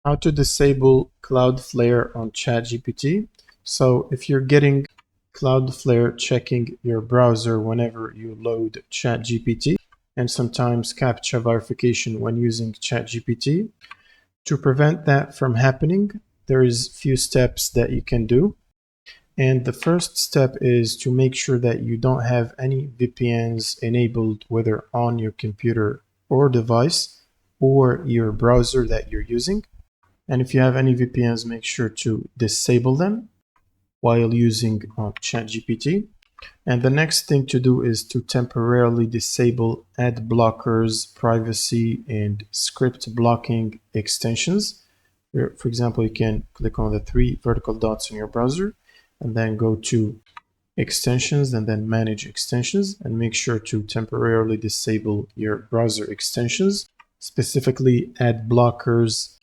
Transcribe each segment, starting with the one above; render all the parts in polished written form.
How to disable Cloudflare on ChatGPT. So if you're getting Cloudflare checking your browser whenever you load ChatGPT, and sometimes CAPTCHA verification when using ChatGPT, to prevent that from happening, there is few steps that you can do. And the first step is to make sure that you don't have any VPNs enabled, whether on your computer or device or your browser that you're using. And if you have any VPNs, make sure to disable them while using ChatGPT. And the next thing to do is to temporarily disable ad blockers, privacy, and script blocking extensions. For example, you can click on the three vertical dots in your browser and then go to extensions and then manage extensions, and make sure to temporarily disable your browser extensions, specifically ad blockers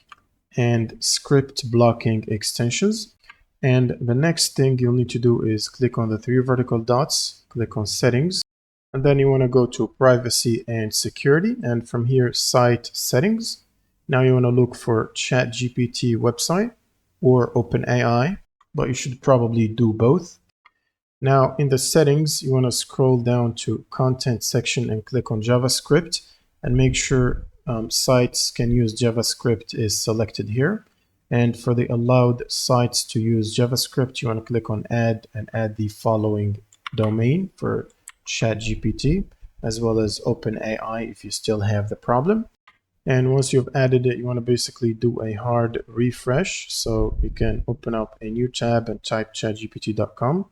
and script blocking extensions. And the next thing you'll need to do is click on the three vertical dots, click on settings, and then you want to go to privacy and security, and from here site settings. Now you want to look for ChatGPT website or OpenAI, but you should probably do both. Now in the settings, you want to scroll down to content section and click on JavaScript, and make sure sites can use JavaScript is selected here. And for the allowed sites to use JavaScript, you want to click on add and add the following domain for ChatGPT, as well as OpenAI if you still have the problem. And once you've added it, you want to basically do a hard refresh. So you can open up a new tab and type chatgpt.com.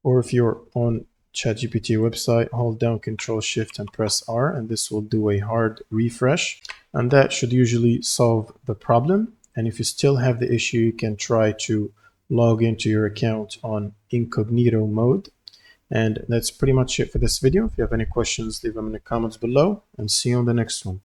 Or if you're on ChatGPT website, hold down Control Shift and press R, and this will do a hard refresh. And that should usually solve the problem. And if you still have the issue, you can try to log into your account on incognito mode. And that's pretty much it for this video. If you have any questions, leave them in the comments below, and see you on the next one.